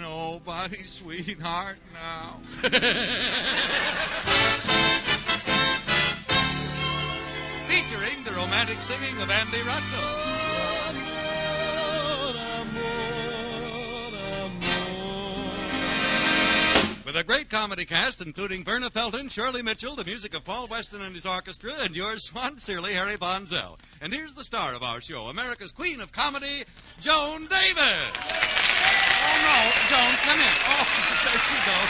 nobody's sweetheart now. Featuring the romantic singing of Andy Russell. With a great comedy cast, including Verna Felton, Shirley Mitchell, the music of Paul Weston and his orchestra, and yours sincerely, Harry Bonzell. And here's the star of our show, America's queen of comedy, Joan Davis. Oh, no, Joan, come in. Oh, there she goes.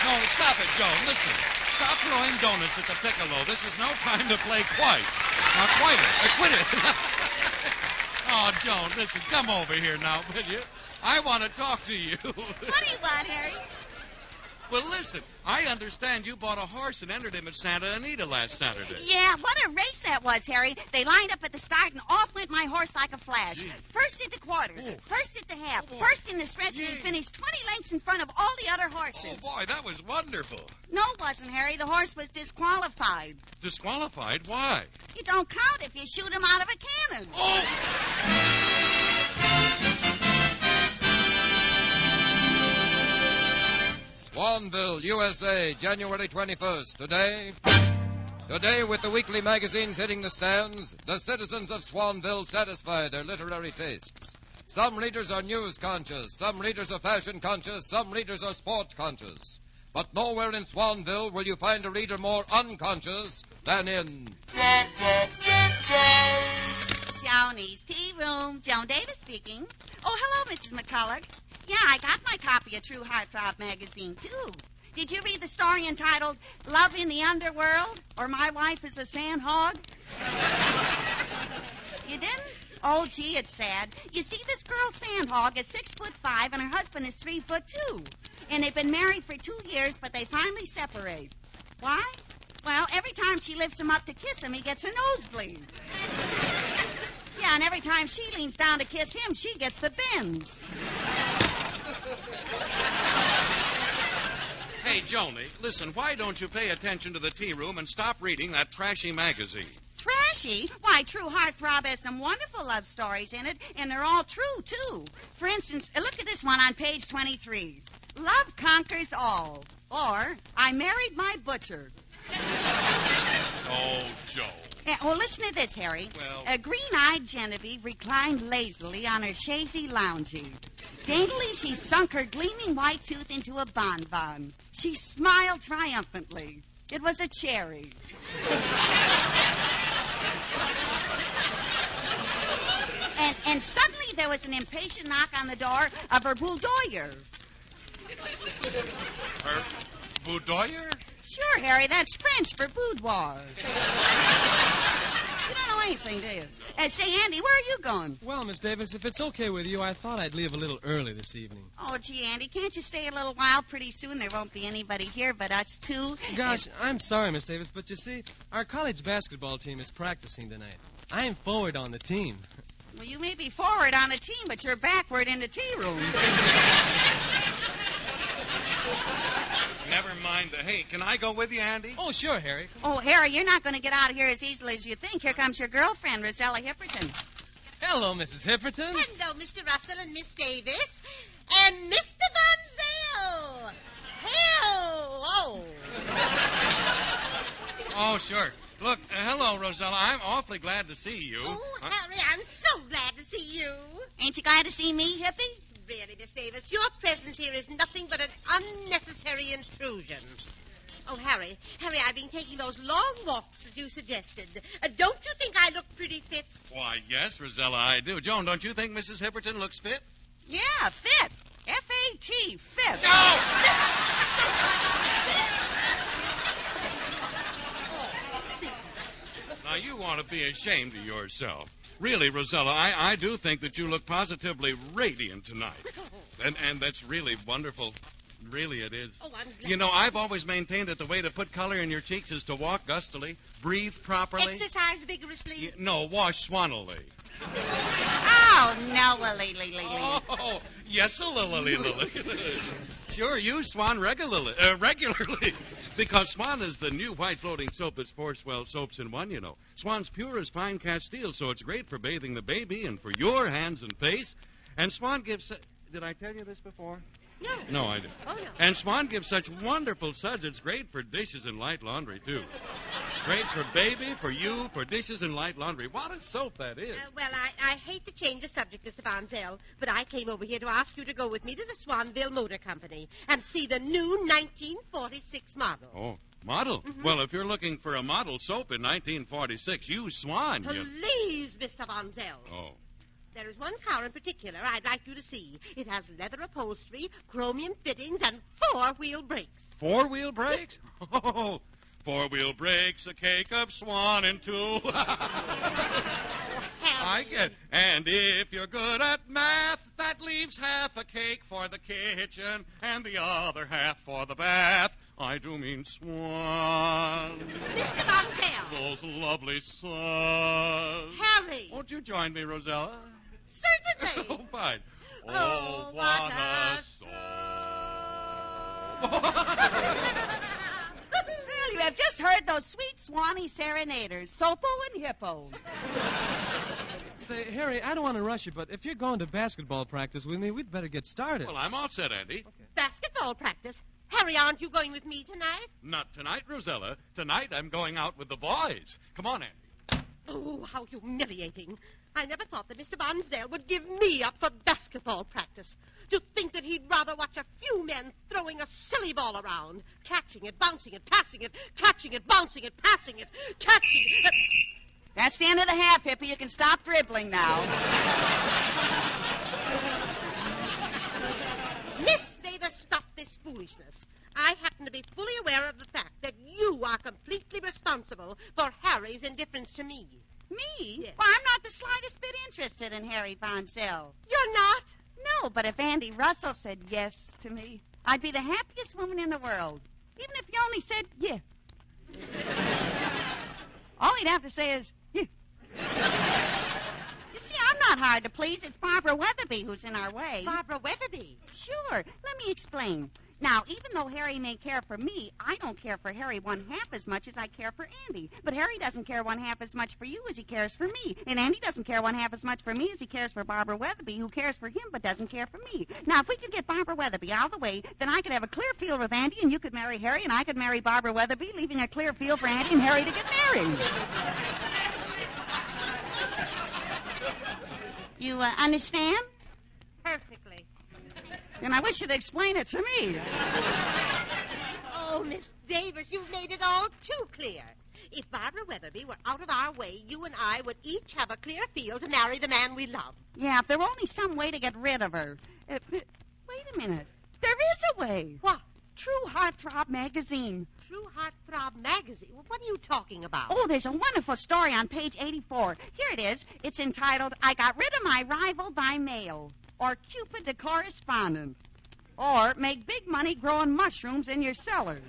No, stop it, Joan. Listen. Stop throwing donuts at the piccolo. This is no time to play quite. Now, quite it. Quit it. Oh, Joan, listen, come over here now, will you? I want to talk to you. What do you want, Harry? Well, listen, I understand you bought a horse and entered him at Santa Anita last Saturday. Yeah, what a race that was, Harry. They lined up at the start, and off went my horse like a flash. Gee. First at the quarter, first at the half, first in the stretch, and he finished 20 lengths in front of all the other horses. Oh, boy, that was wonderful. No, it wasn't, Harry. The horse was disqualified. Disqualified? Why? You don't count if you shoot him out of a cannon. Oh! Swanville, USA, January 21st. Today, with the weekly magazines hitting the stands, the citizens of Swanville satisfy their literary tastes. Some readers are news conscious, some readers are fashion conscious, some readers are sports conscious. But nowhere in Swanville will you find a reader more unconscious than in... Joanie's Tea Room. Joan Davis speaking. Oh, hello, Mrs. McCulloch. Yeah, I got my copy of True Heartthrob magazine, too. Did you read the story entitled Love in the Underworld, or My Wife is a Sandhog? You didn't? Oh, gee, it's sad. You see, this girl Sandhog is 6'5", and her husband is 3'2". And they've been married for 2 years, but they finally separate. Why? Well, every time she lifts him up to kiss him, he gets a nosebleed. Yeah, and every time she leans down to kiss him, she gets the bends. Hey, Joni, listen, why don't you pay attention to the tea room and stop reading that trashy magazine? Trashy? Why, True Heartthrob has some wonderful love stories in it, and they're all true, too. For instance, look at this one on page 23. Love conquers all. Or, I married my butcher. Oh, Joe. Well, listen to this, Harry. Well... A green-eyed Genevieve reclined lazily on her chaise lounge. Daintily, she sunk her gleaming white tooth into a bonbon. She smiled triumphantly. It was a cherry. And suddenly there was an impatient knock on the door of her boudoir. Her boudoir? Sure, Harry, that's French for boudoir. You don't know anything, do you? Say, Andy, where are you going? Well, Miss Davis, if it's okay with you, I thought I'd leave a little early this evening. Oh, gee, Andy, can't you stay a little while? Pretty soon there won't be anybody here but us two. Gosh, I'm sorry, Miss Davis, but you see, our college basketball team is practicing tonight. I'm forward on the team. Well, you may be forward on a team, but you're backward in the tea room. Never mind. Hey, can I go with you, Andy? Oh, sure, Harry. Oh, Harry, you're not going to get out of here as easily as you think. Here comes your girlfriend, Rosella Hipperton. Hello, Mrs. Hipperton. Hello, Mr. Russell and Miss Davis. And Mr. Bonzell. Hello. Oh, sure. Look, hello, Rosella. I'm awfully glad to see you. Oh, Harry, I'm so glad to see you. Ain't you glad to see me, Hippie? Really, Miss Davis, your presence here is nothing but an unnecessary intrusion. Oh, Harry, I've been taking those long walks that you suggested. Don't you think I look pretty fit? Why, yes, Rosella, I do. Joan, don't you think Mrs. Hipperton looks fit? Yeah, fit. F-A-T, fit. Now, you want to be ashamed of yourself. Really, Rosella, I do think that you look positively radiant tonight. And that's really wonderful. Really, it is. Oh, I'm glad. You know, I've always maintained that the way to put color in your cheeks is to walk gustily, breathe properly. Exercise vigorously. No, wash swannily. Oh, no, Lily. Oh, yes, Lily. Sure, use Swan regularly. Because Swan is the new white floating soap that's 4 swell soaps in one, you know. Swan's pure as fine cast steel, so it's great for bathing the baby and for your hands and face. And Swan gives... Did I tell you this before? No. No, I do. Oh, no. And Swan gives such wonderful suds. It's great for dishes and light laundry, too. Great for baby, for you, for dishes and light laundry. What a soap that is. Well, I hate to change the subject, Mr. Von Zell, but I came over here to ask you to go with me to the Swanville Motor Company and see the new 1946 model. Oh, model? Mhm. Well, if you're looking for a model soap in 1946, use Swan. Please, Mr. Von Zell. Oh. There is one car in particular I'd like you to see. It has leather upholstery, chromium fittings, and four-wheel brakes. Four-wheel brakes? Oh, four-wheel brakes, a cake of Swan and two. I get. And if you're good at math, that leaves half a cake for the kitchen and the other half for the bath. I do mean Swan. Mr. Von Zell. Those lovely suds. Harry. Won't you join me, Rosella? Certainly. Oh, fine. Oh, what a Well, you have just heard those sweet Swanee serenaders, Sopo and Hippo. Say, Harry, I don't want to rush you, but if you're going to basketball practice with me, we'd better get started. Well, I'm all set, Andy. Basketball practice. Harry, aren't you going with me tonight? Not tonight, Rosella. Tonight I'm going out with the boys. Come on, Andy. Oh, how humiliating. I never thought that Mr. Von Zell would give me up for basketball practice. To think that he'd rather watch a few men throwing a silly ball around, catching it, bouncing it, passing it, catching it, bouncing it, passing it, catching it. That's the end of the half, Hippie. You can stop dribbling now. Miss Davis, stop this foolishness. I happen to be fully aware of the fact that you are completely responsible for Harry's indifference to me. Me? Yes. Well, I'm not the slightest bit interested in Harry Von Zell. You're not? No, but if Andy Russell said yes to me, I'd be the happiest woman in the world. Even if he only said yeah. All he'd have to say is yeah. You see, I'm not hard to please. It's Barbara Weatherby who's in our way. Barbara Weatherby. Sure. Let me explain. Now, even though Harry may care for me, I don't care for Harry one half as much as I care for Andy. But Harry doesn't care one half as much for you as he cares for me. And Andy doesn't care one half as much for me as he cares for Barbara Weatherby, who cares for him but doesn't care for me. Now, if we could get Barbara Weatherby out of the way, then I could have a clear field with Andy, and you could marry Harry, and I could marry Barbara Weatherby, leaving a clear field for Andy and Harry to get married. You understand? Perfectly. And I wish you'd explain it to me. Oh, Miss Davis, you've made it all too clear. If Barbara Weatherby were out of our way, you and I would each have a clear field to marry the man we love. Yeah, if there were only some way to get rid of her. Wait a minute. There is a way. What? True Heartthrob magazine. True Heartthrob magazine? What are you talking about? Oh, there's a wonderful story on page 84. Here it is. It's entitled, I Got Rid of My Rival by Mail. Or Cupid the Correspondent. Or Make Big Money Growing Mushrooms in Your Cellar.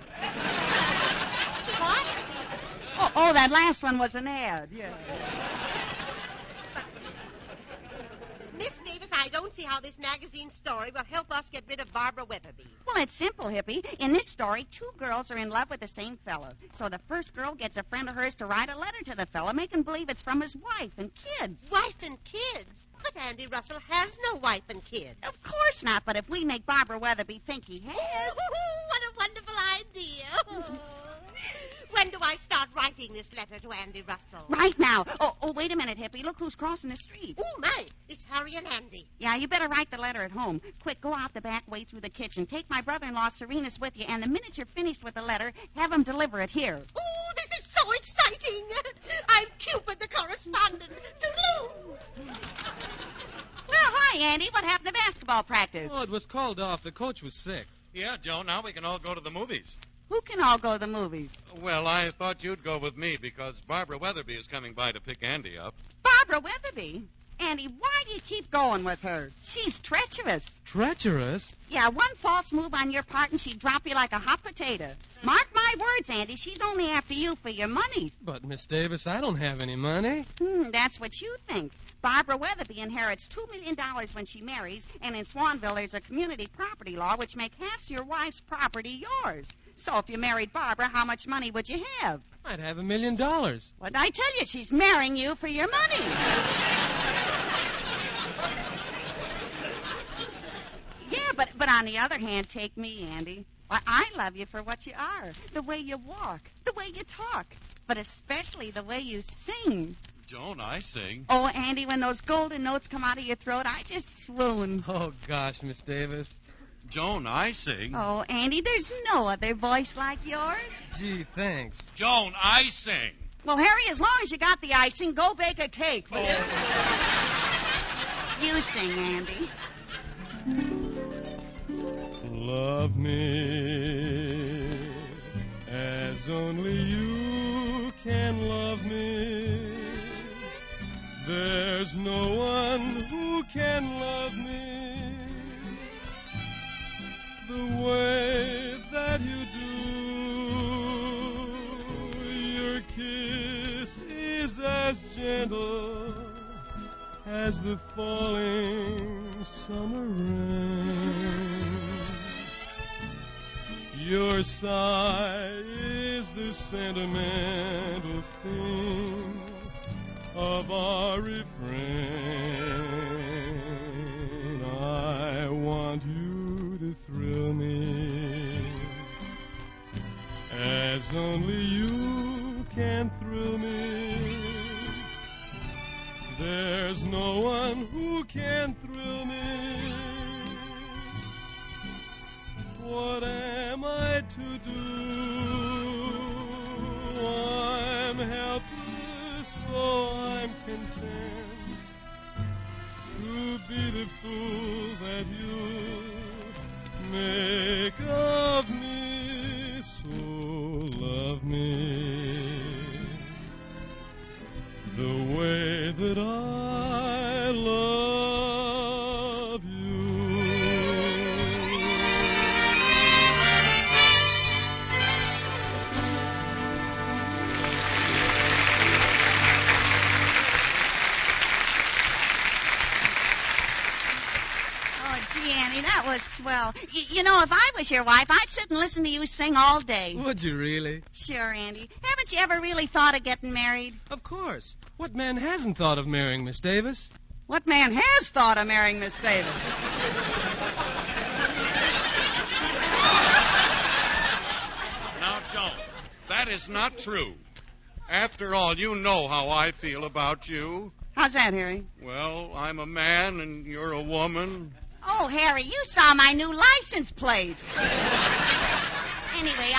What? Oh, that last one was an ad, yeah. Miss Davis, I don't see how this magazine story will help us get rid of Barbara Weatherby. Well, it's simple, Hippie. In this story, two girls are in love with the same fella. So the first girl gets a friend of hers to write a letter to the fella, making believe it's from his wife and kids. Wife and kids? But Andy Russell has no wife and kids. Of course not, but if we make Barbara Weatherby think he has... What a wonderful idea. When do I start writing this letter to Andy Russell? Right now. Oh, wait a minute, Hippie. Look who's crossing the street. Oh, my. It's Harry and Andy. Yeah, you better write the letter at home. Quick, go out the back way through the kitchen. Take my brother-in-law, Serenus, with you, and the minute you're finished with the letter, have him deliver it here. Oh, this is so exciting. I'm Cupid the correspondent. Toodaloo. Well, hi, Andy. What happened to basketball practice? Oh, it was called off. The coach was sick. Yeah, Joan, now we can all go to the movies. Who can all go to the movies? Well, I thought you'd go with me because Barbara Weatherby is coming by to pick Andy up. Barbara Weatherby? Andy, why do you keep going with her? She's treacherous. Treacherous? Yeah, one false move on your part and she'd drop you like a hot potato. Mark my words, Andy, she's only after you for your money. But, Miss Davis, I don't have any money. That's what you think. Barbara Weatherby inherits $2 million when she marries, and in Swanville there's a community property law which makes half your wife's property yours. So if you married Barbara, how much money would you have? I'd have $1 million. What'd I tell you? She's marrying you for your money. Yeah, but But on the other hand, take me, Andy. Why, I love you for what you are. The way you walk, the way you talk, but especially the way you sing. Joan, I sing. Oh, Andy, when those golden notes come out of your throat, I just swoon. Oh, gosh, Miss Davis. Joan, I sing. Oh, Andy, there's no other voice like yours. Gee, thanks. Joan, I sing. Well, Harry, as long as you got the icing, go bake a cake. Oh. You sing, Andy. Love me as only you can love me. There's no one who can love me the way that you do. Your kiss is as gentle as the falling summer rain. Your sigh is the sentimental theme of our refrain. I want you to thrill me as only you can thrill me. There's no one who can thrill me. What am I to do? I'm helpless, so I'm content to be the fool that you make of me. So love me the way that I love you. Oh, gee, Andy, that was swell. You know, if I was your wife, I'd sit and listen to you sing all day. Would you really? Sure, Andy. Haven't you ever really thought of getting married? Of course. What man hasn't thought of marrying Miss Davis? What man has thought of marrying Miss Davis? Now, Joan, that is not true. After all, you know how I feel about you. How's that, Harry? Well, I'm a man and you're a woman. Oh, Harry, you saw my new license plates. Anyway,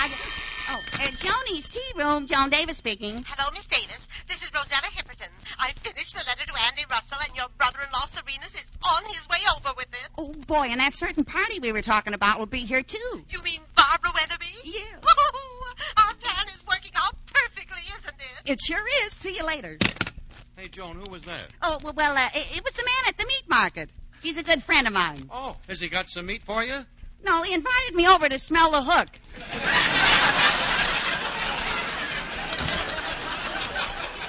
Joni's tea room. Joan Davis speaking. Hello, Miss Davis. This is Rosetta Hipperton. I finished the letter to Andy Russell, and your brother-in-law, Serenus, is on his way over with it. Oh, boy, and that certain party we were talking about will be here, too. You mean Barbara Weatherby? Yeah. Oh, our plan is working out perfectly, isn't it? It sure is. See you later. Hey, Joan, who was that? Oh, well, it was the man at the meat market. He's a good friend of mine. Oh, has he got some meat for you? No, he invited me over to smell the hook.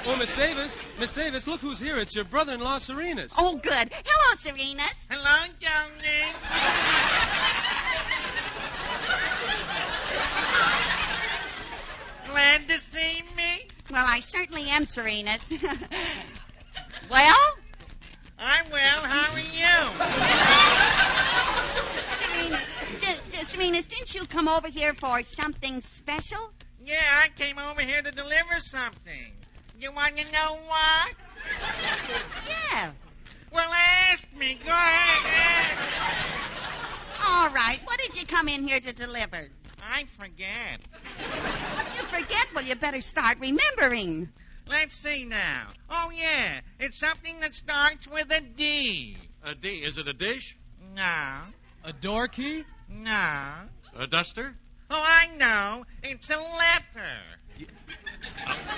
Oh, Miss Davis, look who's here. It's your brother-in-law, Serenus. Oh, good. Hello, Serenus. Hello, Johnny. Glad to see me? Well, I certainly am, Serenus. Well? I'm well. How are you? Serenus, didn't you come over here for something special? Yeah, I came over here to deliver something. You want to know what? Yeah. Well, ask me. Go ahead. All right. What did you come in here to deliver? I forget. You forget? Well, you better start remembering. Let's see now. Oh, yeah. It's something that starts with a D. A D. Is it a dish? No. A door key? No. A duster? Oh, I know. It's a letter.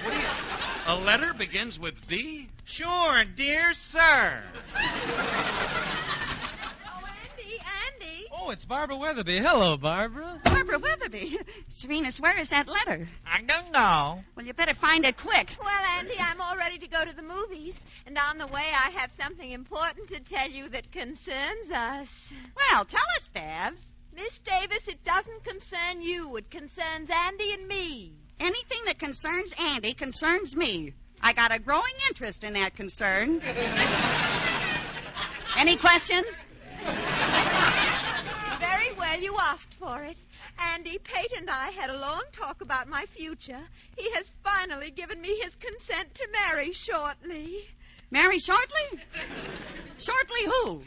What do you... A letter begins with D? Sure, dear sir. Andy. Oh, it's Barbara Weatherby. Hello, Barbara. Barbara Weatherby. Serenus, where is that letter? I don't know. Well, you better find it quick. Well, Andy, I'm all ready to go to the movies. And on the way, I have something important to tell you that concerns us. Well, tell us, Babs. Miss Davis, it doesn't concern you. It concerns Andy and me. Anything that concerns Andy concerns me. I got a growing interest in that concern. Any questions? Well, you asked for it. Andy, Pate and I had a long talk about my future. He has finally given me his consent to marry shortly. Marry shortly? Shortly who?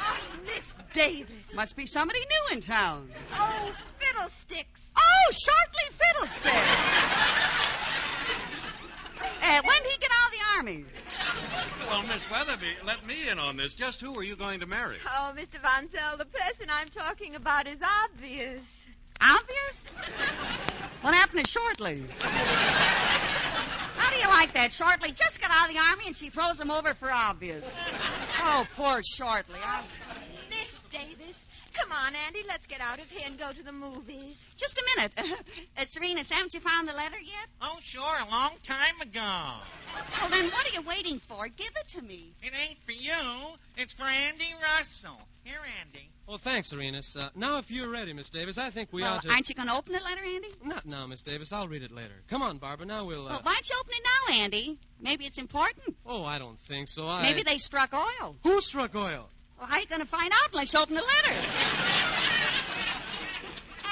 Oh, Miss Davis. Must be somebody new in town. Oh, fiddlesticks. Oh, Shortly Fiddlestick. When did he get out of the army? Well, Miss Weatherby, let me in on this. Just who are you going to marry? Oh, Mr. Von Zell, the person I'm talking about is obvious. Obvious? What happened to Shortly? How do you like that? Shortly just got out of the army and she throws him over for obvious. Oh, poor Shortly. Miss Davis, come on, Andy, let's get out of here and go to the movies. Just a minute. Serena, haven't you found the letter yet? Oh, sure, a long time ago. Well, then what are you waiting for? Give it to me. It ain't for you. It's for Andy Russell. Here, Andy. Well, thanks, Serenus. Now, if you're ready, Miss Davis, I think we Well, ought to... aren't you going to open the letter, Andy? Not now, Miss Davis. I'll read it later. Come on, Barbara. Now we'll... Well, why don't you open it now, Andy? Maybe it's important. Oh, I don't think so. Maybe they struck oil. Who struck oil? Well, how are you going to find out unless you open the letter?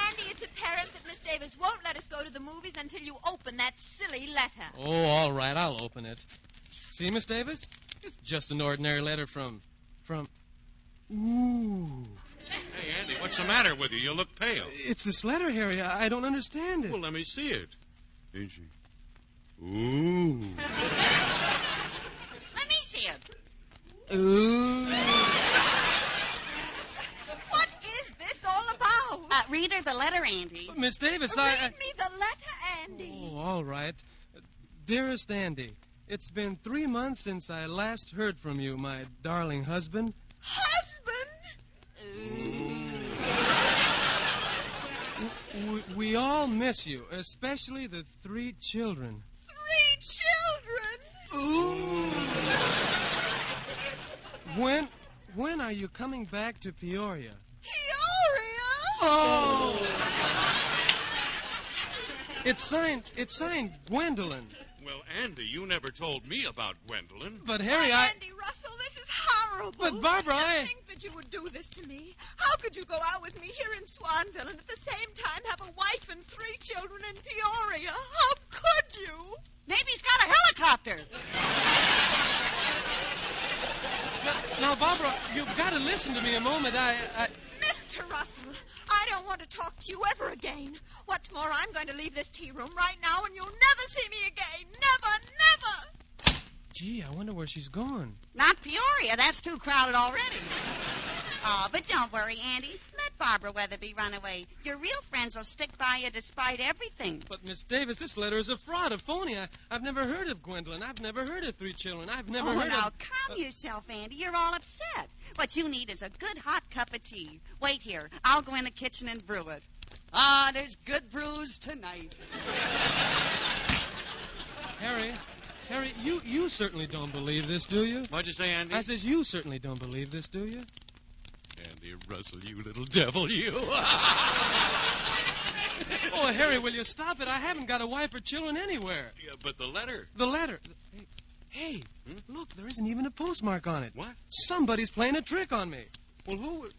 Andy, it's apparent that Miss Davis won't let us go to the movies until you open that silly letter. Oh, all right. I'll open it. See, Miss Davis? It's just an ordinary letter from... Ooh. Hey, Andy, what's the matter with you? You look pale. It's this letter, Harry. I don't understand it. Well, let me see it. Ain't she? Ooh. Let me see it. Ooh. What is this all about? Read her the letter, Andy. Miss Davis, Read me the letter, Andy. Oh, all right. Dearest Andy, it's been 3 months since I last heard from you, my darling husband. Husband? We all miss you, especially the 3 children. 3 children? Ooh. When are you coming back to Peoria? Peoria? Oh! It's signed Gwendolyn. Well, Andy, you never told me about Gwendolyn. But Harry, Andy Russell, this is horrible. But Barbara, To think that you would do this to me. How could you go out with me here in Swanville and at the same time have a wife and 3 children in Peoria? How could you? Maybe he's got a helicopter. Now, Barbara, you've got to listen to me a moment. Mr. Russell, I don't want to talk to you ever again. What's more, I'm going to leave this tea room right now, and you'll never see me again. Never, never. Gee, I wonder where she's gone. Not Peoria. That's too crowded already. Oh, but don't worry, Andy. Let Barbara Weatherby run away. Your real friends will stick by you despite everything. But, Miss Davis, this letter is a fraud, a phony. I've never heard of Gwendolyn. I've never heard of 3 children. I've never heard now, of... calm yourself, Andy. You're all upset. What you need is a good hot cup of tea. Wait here. I'll go in the kitchen and brew it. Ah, there's good brews tonight. Harry, you certainly don't believe this, do you? What'd you say, Andy? I says you certainly don't believe this, do you? Andy Russell, you little devil, you. Oh, Harry, will you stop it? I haven't got a wife or children anywhere. Yeah, but the letter. The letter. Hey, look, there isn't even a postmark on it. What? Somebody's playing a trick on me. Well, who...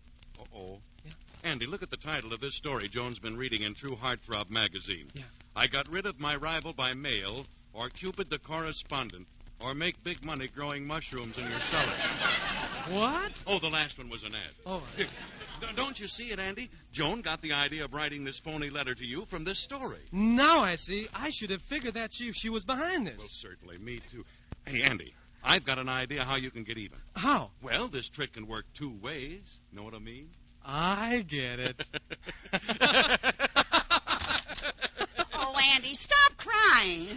Uh-oh. Yeah. Andy, look at the title of this story Joan's been reading in True Heartthrob magazine. Yeah. I got rid of my rival by mail, or Cupid the correspondent, or make big money growing mushrooms in your cellar. What? Oh, the last one was an ad. Oh, Here, don't you see it, Andy? Joan got the idea of writing this phony letter to you from this story. now I see. I should have figured that she was behind this. Well, certainly, me too. Hey, Andy, I've got an idea how you can get even. How? Well, this trick can work 2 ways. Know what I mean? I get it. Oh, Andy, stop crying.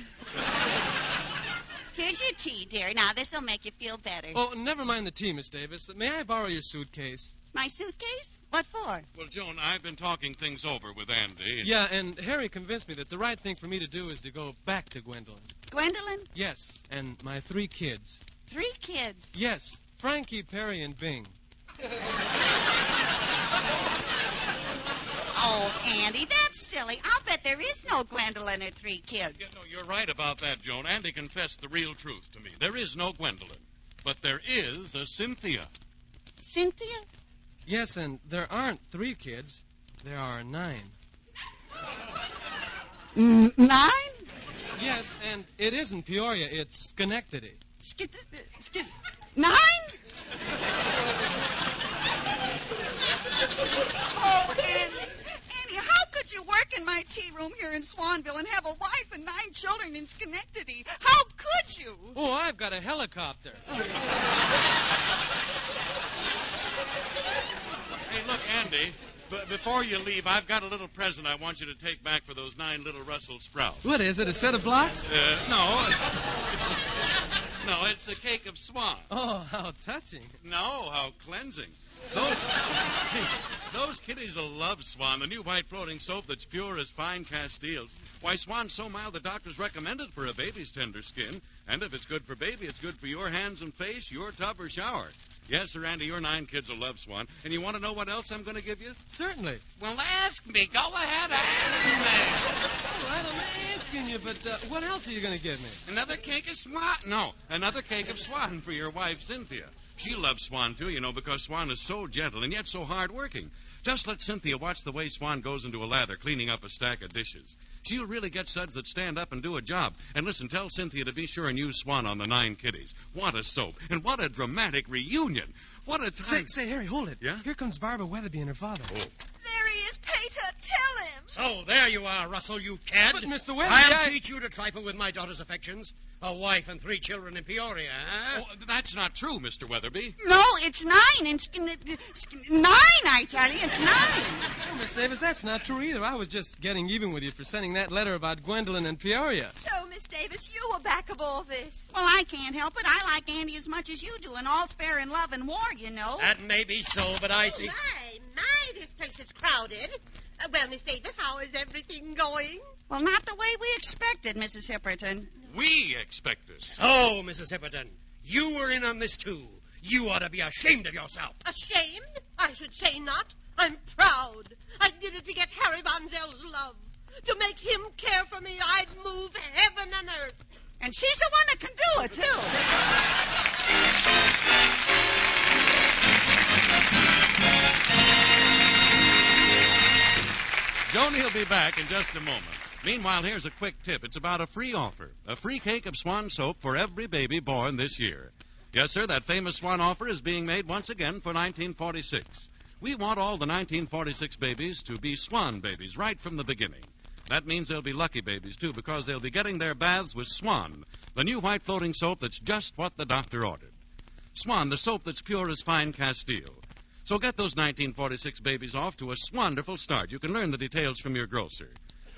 Here's your tea, dear. Now, this'll make you feel better. Oh, never mind the tea, Miss Davis. May I borrow your suitcase? My suitcase? What for? Well, Joan, I've been talking things over with Andy. Yeah, and Harry convinced me that the right thing for me to do is to go back to Gwendolyn. Gwendolyn? Yes, and my 3 kids. 3 kids. Yes, Frankie, Perry, and Bing. Oh, Andy, that's silly. I'll bet there is no Gwendolyn and 3 kids. Yeah, no, you're right about that, Joan. Andy confessed the real truth to me. There is no Gwendolyn. But there is a Cynthia. Cynthia? Yes, and there aren't 3 kids. There are 9. 9? Yes, and it isn't Peoria. It's Schenectady. 9? Oh, Annie, how could you work in my tea room here in Swanville and have a wife and 9 children in Schenectady? How could you? Oh, I've got a helicopter. Hey, look, Andy, before you leave, I've got a little present I want you to take back for those 9 little Russell Sprouts. What is it, a set of blocks? No. No, it's a cake of swan. Oh, how touching. No, how cleansing. Those kiddies will love Swan, the new white floating soap that's pure as fine Castiles. Why, Swan's so mild the doctors recommend it for a baby's tender skin. And if it's good for baby, it's good for your hands and face, your tub or shower. Yes, sir, Andy, your 9 kids will love Swan. And you want to know what else I'm going to give you? Certainly. Well, ask me. Go ahead, ask me. All right, I'm asking you, but what else are you going to give me? Another cake of Swan? No, another cake of Swan for your wife, Cynthia. She loves Swan, too, because Swan is so gentle and yet so hard-working. Just let Cynthia watch the way Swan goes into a lather cleaning up a stack of dishes. She'll really get suds that stand up and do a job. And listen, tell Cynthia to be sure and use Swan on the 9 kiddies. What a soap. And what a dramatic reunion. What a time. Say, Harry, hold it. Yeah? Here comes Barbara Weatherby and her father. Oh. There he is, Pater. Tell him. So, there you are, Russell, you cad. But, Mr. Weatherby, I'll teach you to trifle with my daughter's affections. A wife and 3 children in Peoria, huh? Oh, that's not true, Mr. Weatherby. No, it's 9. 9, I tell you. It's 9. Oh, Miss Davis, that's not true either. I was just getting even with you for sending that letter about Gwendolyn and Peoria. So, Miss Davis, you were back of all this. Well, I can't help it. I like Andy as much as you do, and all's fair in love and war, you know. That may be so, but I see... My, this place is crowded. Well, Miss Davis, how is everything going? Well, not the way we expected, Mrs. Hipperton. We expected. So, Mrs. Hipperton, you were in on this, too. You ought to be ashamed of yourself. Ashamed? I should say not. I'm proud. I did it to get Harry Von Zell's love. To make him care for me, I'd move heaven and earth. And she's the one that can do it, too. Joni will be back in just a moment. Meanwhile, here's a quick tip. It's about a free offer. A free cake of Swan soap for every baby born this year. Yes, sir, that famous Swan offer is being made once again for 1946. We want all the 1946 babies to be Swan babies right from the beginning. That means they'll be lucky babies, too, because they'll be getting their baths with Swan, the new white floating soap that's just what the doctor ordered. Swan, the soap that's pure as fine Castile. So get those 1946 babies off to a wonderful start. You can learn the details from your grocer.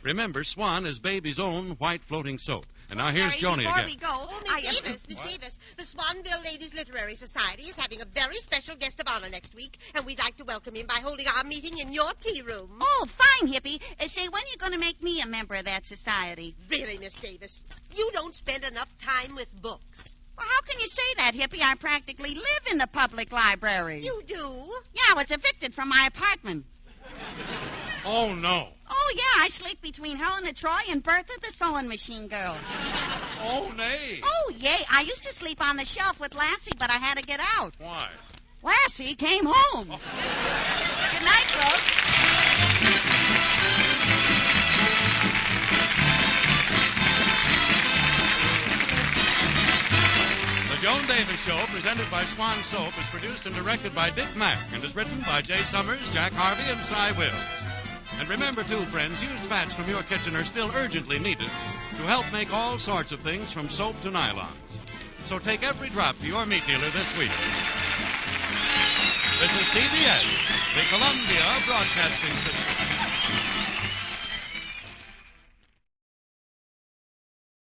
Remember, Swan is baby's own white floating soap. And now here's Harry, Joni before again. we go, Oh, Miss Davis, the Swanville Ladies Literary Society is having a very special guest of honor next week, and we'd like to welcome him by holding our meeting in your tea room. Oh, fine, Hippie. Say, when are you going to make me a member of that society? Really, Miss Davis, you don't spend enough time with books. Well, how can you say that, Hippie? I practically live in the public library. You do? Yeah, I was evicted from my apartment. Oh, no. Oh, yeah, I sleep between Helena Troy and Bertha the sewing machine girl. Oh, nay. Oh, yay. I used to sleep on the shelf with Lassie, but I had to get out. Why? Lassie came home. Good night, folks. The Joan Davis Show, presented by Swan Soap, is produced and directed by Dick Mack and is written by Jay Summers, Jack Harvey, and Cy Wills. And remember, too, friends, used fats from your kitchen are still urgently needed to help make all sorts of things from soap to nylons. So take every drop to your meat dealer this week. This is CBS, the Columbia Broadcasting System.